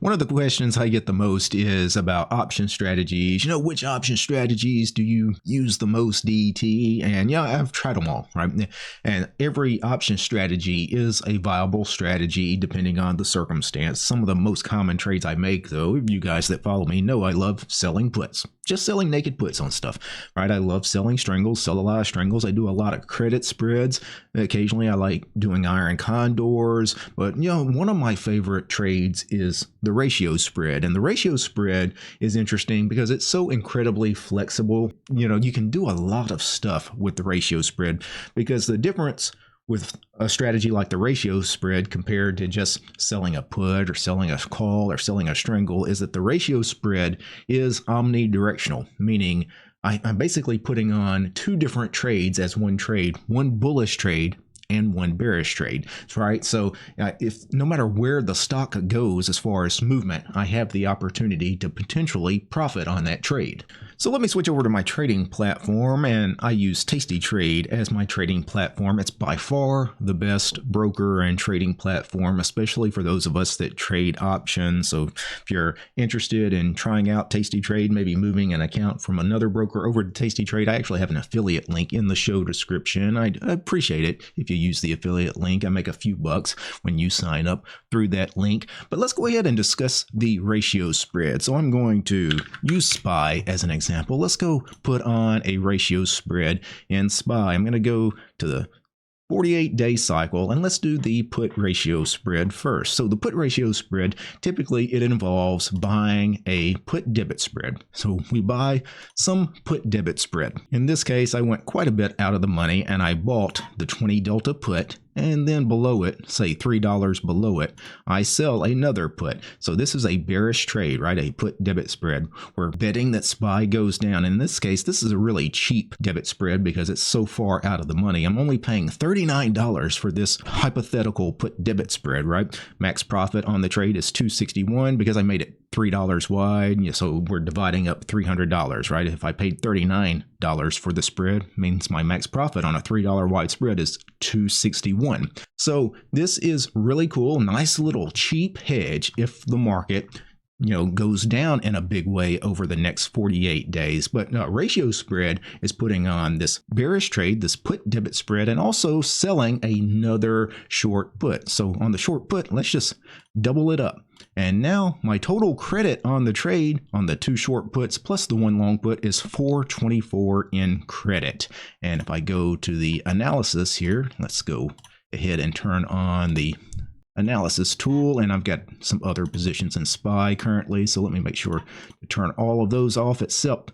One of the questions I get the most is about option strategies. Which option strategies do you use the most, DT? And yeah, I've tried them all, right? And every option strategy is a viable strategy depending on the circumstance. Some of the most common trades I make, though, you guys that follow me know I love selling puts. Just selling naked puts on stuff, right? I love selling strangles, sell a lot of strangles. I do a lot of credit spreads. Occasionally I like doing iron condors, but one of my favorite trades is the ratio spread. And the ratio spread is interesting because it's so incredibly flexible. You can do a lot of stuff with the ratio spread, because the difference with a strategy like the ratio spread compared to just selling a put or selling a call or selling a strangle is that the ratio spread is omnidirectional, meaning I'm basically putting on two different trades as one trade, one bullish trade and one bearish trade, right? So if no matter where the stock goes as far as movement, I have the opportunity to potentially profit on that trade. So let me switch over to my trading platform, and I use TASTYTRADE as my trading platform. It's by far the best broker and trading platform, especially for those of us that trade options. So if you're interested in trying out TASTYTRADE, maybe moving an account from another broker over to TASTYTRADE, I actually have an affiliate link in the show description. I'd appreciate it if you use the affiliate link. I make a few bucks when you sign up through that link. But let's go ahead and discuss the ratio spread. So I'm going to use SPY as an example. Let's go put on a ratio spread in SPY. I'm going to go to the 48-day cycle, and let's do the put ratio spread first. So the put ratio spread, typically it involves buying a put debit spread. So we buy some put debit spread. In this case, I went quite a bit out of the money and I bought the 20 delta put, and then below it, say $3 below it, I sell another put. So this is a bearish trade, right? A put debit spread. We're betting that SPY goes down. In this case, this is a really cheap debit spread because it's so far out of the money. I'm only paying $39 for this hypothetical put debit spread, right? Max profit on the trade is $261 because I made it $3 wide. So we're dividing up $300, right? If I paid $39 for the spread, means my max profit on a $3 wide spread is $261. So this is really cool. Nice little cheap hedge if the market goes down in a big way over the next 48 days. But ratio spread is putting on this bearish trade, this put debit spread, and also selling another short put. So on the short put, let's just double it up. And now my total credit on the trade on the two short puts plus the one long put is $424 in credit. And if I go to the analysis here, let's go ahead and turn on the analysis tool, and I've got some other positions in SPY currently, so let me make sure to turn all of those off except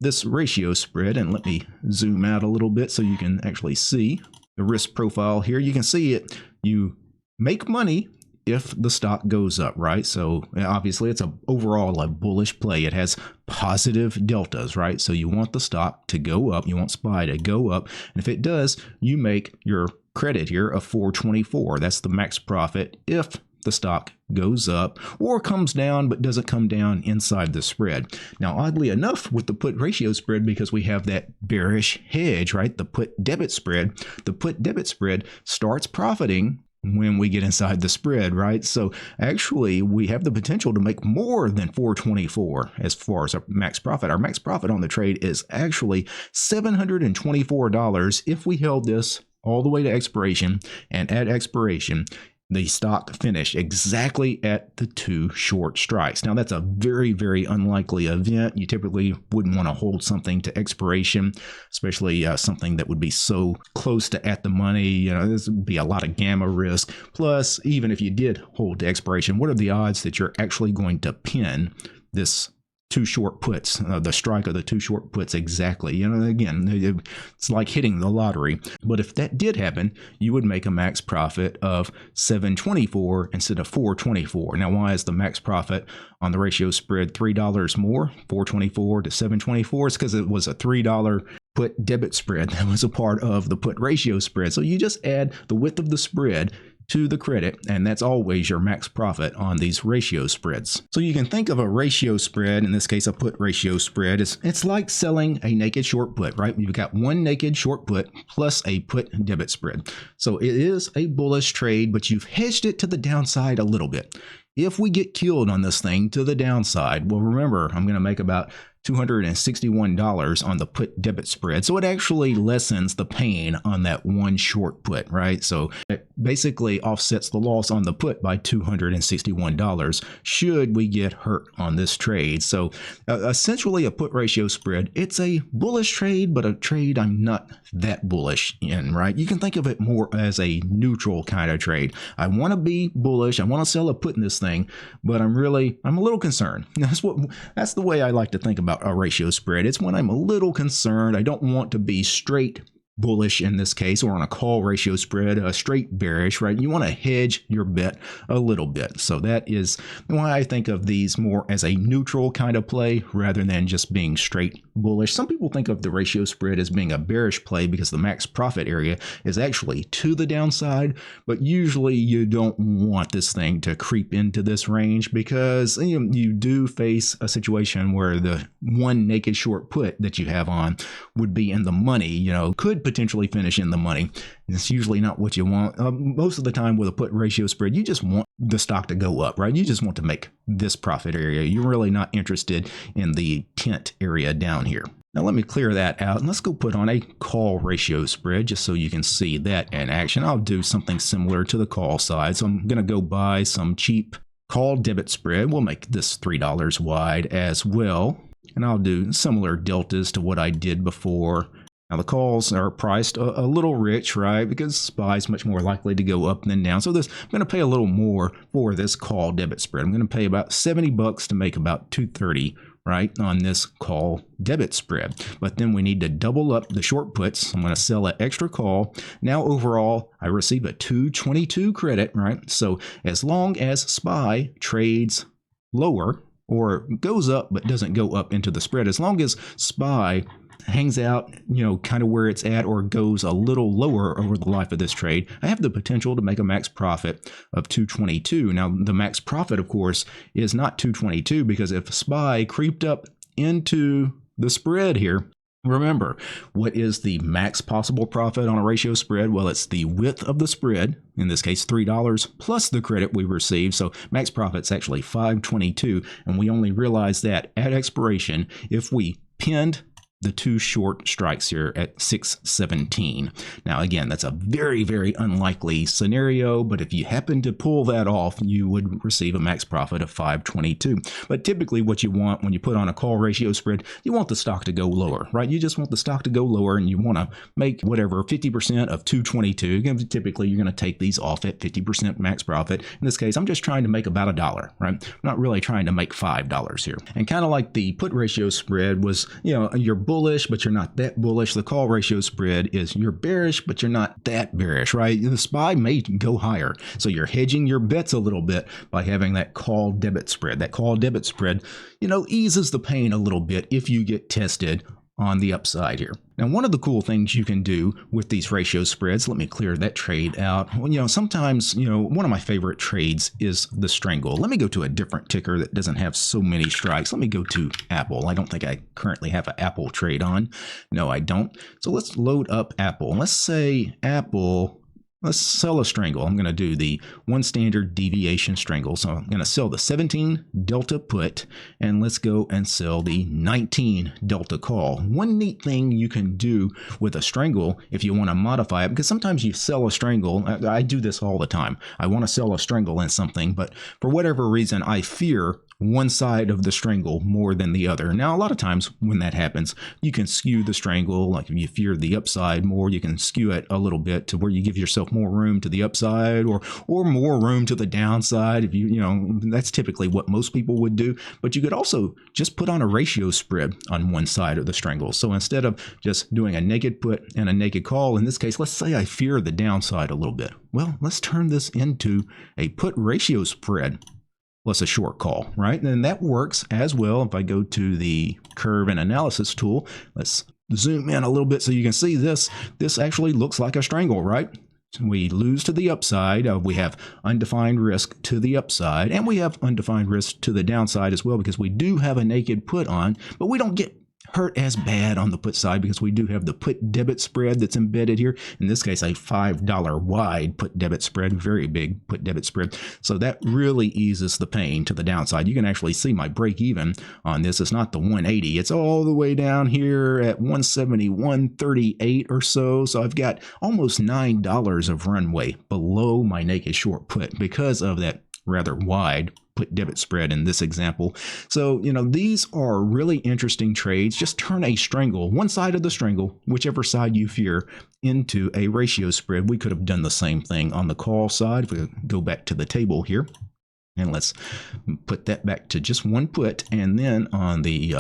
this ratio spread. And let me zoom out a little bit so you can actually see the risk profile here. You can see it. You make money if the stock goes up, right? So obviously it's overall a bullish play. It has positive deltas, right? So you want the stock to go up, you want SPY to go up, and if it does, you make your credit here of $424. That's the max profit if the stock goes up or comes down but doesn't come down inside the spread. Now, oddly enough, with the put ratio spread, because we have that bearish hedge, right? The put debit spread starts profiting when we get inside the spread, right? So actually we have the potential to make more than $424 as far as our max profit. Our max profit on the trade is actually $724 if we held this all the way to expiration, and at expiration the stock finished exactly at the two short strikes. Now that's a very, very unlikely event. You typically wouldn't want to hold something to expiration, especially something that would be so close to at the money. This would be a lot of gamma risk. Plus, even if you did hold to expiration, what are the odds that you're actually going to pin this two short puts, the strike of the two short puts exactly? Again, it's like hitting the lottery. But if that did happen, you would make a max profit of $724 instead of $424. Now, why is the max profit on the ratio spread $3 more, $424 to $724? It's because it was a $3 put debit spread that was a part of the put ratio spread. So you just add the width of the spread to the credit, and that's always your max profit on these ratio spreads. So you can think of a ratio spread, in this case a put ratio spread, it's like selling a naked short put, right? You've got one naked short put plus a put debit spread. So it is a bullish trade, but you've hedged it to the downside a little bit. If we get killed on this thing to the downside, well, remember, I'm going to make about $261 on the put debit spread. So it actually lessens the pain on that one short put, right? So it basically offsets the loss on the put by $261 should we get hurt on this trade. So essentially a put ratio spread, it's a bullish trade, but a trade I'm not that bullish in, right? You can think of it more as a neutral kind of trade. I want to be bullish. I want to sell a put in this thing, but I'm a little concerned. That's the way I like to think about a ratio spread. It's when I'm a little concerned. I don't want to be straight bullish in this case, or on a call ratio spread, a straight bearish, right? You want to hedge your bet a little bit. So that is why I think of these more as a neutral kind of play rather than just being straight bullish. Some people think of the ratio spread as being a bearish play because the max profit area is actually to the downside, but usually you don't want this thing to creep into this range because you do face a situation where the one naked short put that you have on would be in the money, could potentially finish in the money. It's usually not what you want. Most of the time with a put ratio spread, you just want the stock to go up, right? You just want to make this profit area. You're really not interested in the tent area down here. Now let me clear that out and let's go put on a call ratio spread just so you can see that in action. I'll do something similar to the call side. So I'm going to go buy some cheap call debit spread. We'll make this $3 wide as well. And I'll do similar deltas to what I did before. Now the calls are priced a little rich, right? Because SPY is much more likely to go up than down. So I'm going to pay a little more for this call debit spread. I'm going to pay about $70 to make about $230, right, on this call debit spread. But then we need to double up the short puts. I'm going to sell an extra call. Now overall, I receive a $222 credit, right? So as long as SPY trades lower or goes up but doesn't go up into the spread, as long as SPY hangs out, kind of where it's at or goes a little lower over the life of this trade, I have the potential to make a max profit of $222. Now, the max profit, of course, is not $222 because if SPY creeped up into the spread here, remember, what is the max possible profit on a ratio spread? Well, it's the width of the spread, in this case $3, plus the credit we received. So max profit's actually $522, and we only realize that at expiration if we pinned the two short strikes here at 617. Now again, that's a very, very unlikely scenario, but if you happen to pull that off, you would receive a max profit of 522. But typically what you want when you put on a call ratio spread, you want the stock to go lower, right? You just want the stock to go lower and you want to make whatever 50% of 222. Typically you're going to take these off at 50% max profit. In this case, I'm just trying to make about $1, right? I'm not really trying to make $5 here. And kind of like the put ratio spread was, your bullish, but you're not that bullish. The call ratio spread is you're bearish, but you're not that bearish, right? The SPY may go higher. So you're hedging your bets a little bit by having that call debit spread. That call debit spread, eases the pain a little bit if you get tested on the upside here. Now, one of the cool things you can do with these ratio spreads, let me clear that trade out. Sometimes, one of my favorite trades is the strangle. Let me go to a different ticker that doesn't have so many strikes. Let me go to Apple. I don't think I currently have an Apple trade on. No, I don't. So let's load up Apple. Let's say Apple. Let's sell a strangle. I'm going to do the one standard deviation strangle. So I'm going to sell the 17 delta put, and let's go and sell the 19 delta call. One neat thing you can do with a strangle if you want to modify it, because sometimes you sell a strangle. I do this all the time. I want to sell a strangle in something, but for whatever reason, I fear one side of the strangle more than the other. Now, a lot of times when that happens, you can skew the strangle. Like if you fear the upside more, you can skew it a little bit to where you give yourself more room to the upside or more room to the downside. If that's typically what most people would do. But you could also just put on a ratio spread on one side of the strangle. So instead of just doing a naked put and a naked call, in this case, let's say I fear the downside a little bit. Well, let's turn this into a put ratio spread plus a short call, right? And that works as well. If I go to the curve and analysis tool, let's zoom in a little bit so you can see this. This actually looks like a strangle, right? We lose to the upside. We have undefined risk to the upside, and we have undefined risk to the downside as well, because we do have a naked put on, but we don't get hurt as bad on the put side because we do have the put debit spread that's embedded here. In this case, a $5 wide put debit spread, very big put debit spread. So that really eases the pain to the downside. You can actually see my break even on this. It's not the 180. It's all the way down here at 171.38 or so. So I've got almost $9 of runway below my naked short put because of that rather wide put debit spread in this example. So, these are really interesting trades. Just turn a strangle, one side of the strangle, whichever side you fear, into a ratio spread. We could have done the same thing on the call side. If we go back to the table here, and let's put that back to just one put, and then on the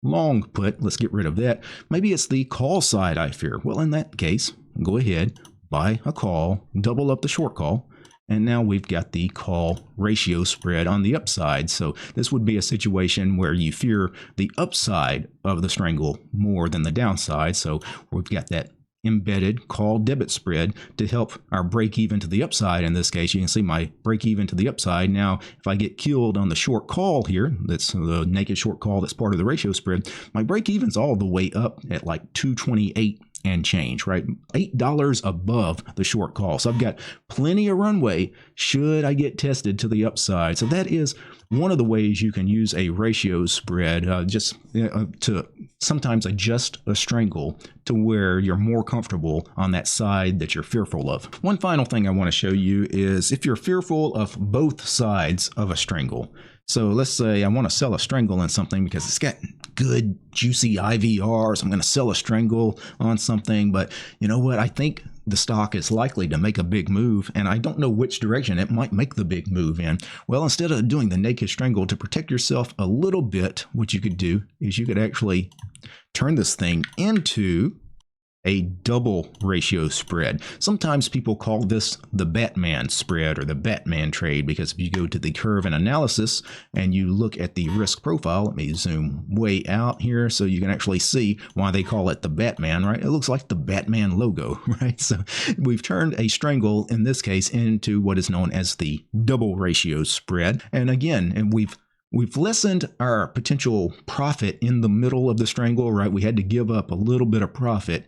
long put, let's get rid of that. Maybe it's the call side I fear. Well, in that case, go ahead, buy a call, double up the short call, and now we've got the call ratio spread on the upside. So this would be a situation where you fear the upside of the strangle more than the downside. So we've got that embedded call debit spread to help our break even to the upside. In this case, you can see my break even to the upside. Now, if I get killed on the short call here, that's the naked short call that's part of the ratio spread, my break even's all the way up at like 228 and change, right? $8 above the short call. So I've got plenty of runway should I get tested to the upside. So that is one of the ways you can use a ratio spread to sometimes adjust a strangle to where you're more comfortable on that side that you're fearful of. One final thing I want to show you is if you're fearful of both sides of a strangle. So let's say I want to sell a strangle in something because it's got good juicy IVR, so I'm going to sell a strangle on something, but you know what? I think the stock is likely to make a big move, and I don't know which direction it might make the big move in. Well, instead of doing the naked strangle, to protect yourself a little bit, what you could do is you could actually turn this thing into a double ratio spread. Sometimes people call this the Batman spread or the Batman trade, because if you go to the curve and analysis and you look at the risk profile, let me zoom way out here so you can actually see why they call it the Batman, right? It looks like the Batman logo, right? So we've turned a strangle in this case into what is known as the double ratio spread. And again, we've lessened our potential profit in the middle of the strangle, right? We had to give up a little bit of profit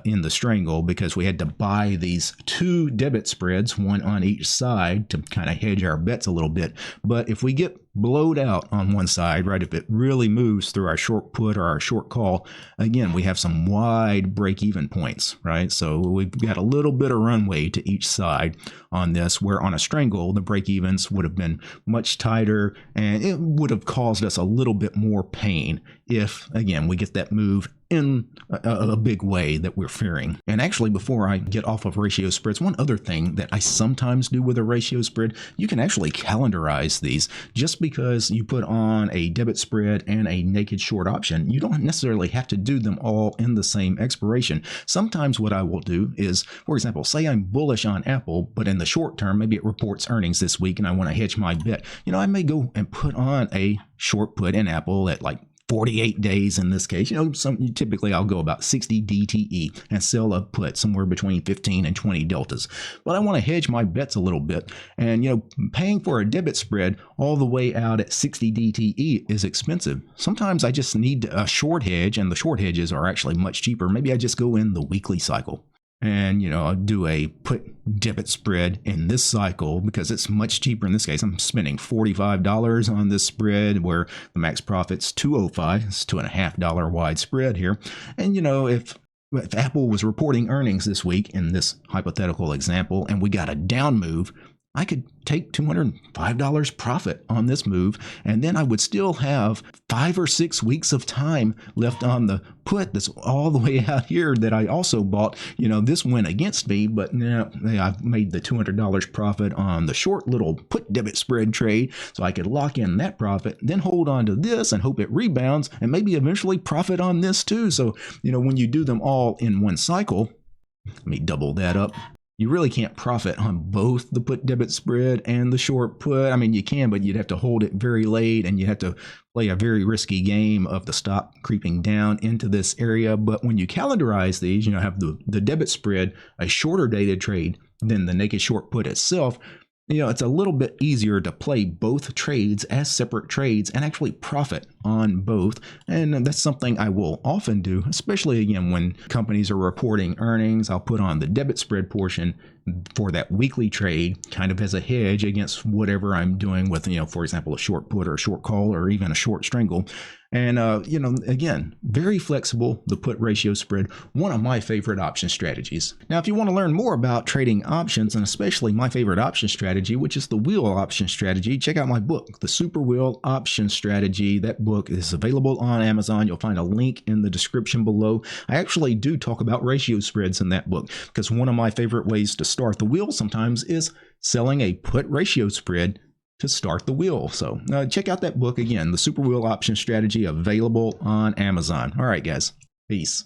in the strangle because we had to buy these two debit spreads, one on each side, to kind of hedge our bets a little bit. But if we get blowed out on one side, right, if it really moves through our short put or our short call, again, we have some wide break-even points, right? So we've got a little bit of runway to each side on this, where on a strangle, the break-evens would have been much tighter, and it would have caused us a little bit more pain if, again, we get that move in a big way that we're fearing. And actually, before I get off of ratio spreads, one other thing that I sometimes do with a ratio spread, you can actually calendarize these. Just because you put on a debit spread and a naked short option, you don't necessarily have to do them all in the same expiration. Sometimes what I will do is, for example, say I'm bullish on Apple, but in the short term, maybe it reports earnings this week and I want to hedge my bet. I may go and put on a short put in Apple at like 48 days in this case. Typically I'll go about 60 DTE and sell a put somewhere between 15 and 20 deltas. But I want to hedge my bets a little bit. And, paying for a debit spread all the way out at 60 DTE is expensive. Sometimes I just need a short hedge, and the short hedges are actually much cheaper. Maybe I just go in the weekly cycle. And, I'll do a put debit spread in this cycle because it's much cheaper. In this case, I'm spending $45 on this spread where the max profit's $205. It's $2.50 wide spread here. And, if Apple was reporting earnings this week in this hypothetical example, and we got a down move, I could take $205 profit on this move, and then I would still have 5 or 6 weeks of time left on the put that's all the way out here that I also bought. This went against me, but now I've made the $200 profit on the short little put debit spread trade, so I could lock in that profit, then hold on to this and hope it rebounds, and maybe eventually profit on this too. So, when you do them all in one cycle, let me double that up. You really can't profit on both the put debit spread and the short put. I mean, you can, but you'd have to hold it very late and you have to play a very risky game of the stock creeping down into this area. But when you calendarize these, have the debit spread, a shorter dated trade than the naked short put itself, It's a little bit easier to play both trades as separate trades and actually profit on both. And that's something I will often do, especially again when companies are reporting earnings. I'll put on the debit spread portion for that weekly trade kind of as a hedge against whatever I'm doing with, for example, a short put or a short call or even a short strangle. And, again, very flexible, the put ratio spread, one of my favorite option strategies. Now, if you want to learn more about trading options, and especially my favorite option strategy, which is the wheel option strategy, check out my book, The Super Wheel Option Strategy. That book is available on Amazon. You'll find a link in the description below. I actually do talk about ratio spreads in that book because one of my favorite ways to start the wheel sometimes is selling a put ratio spread to start the wheel. So check out that book again, The Super Wheel Option Strategy, available on Amazon. All right, guys. Peace.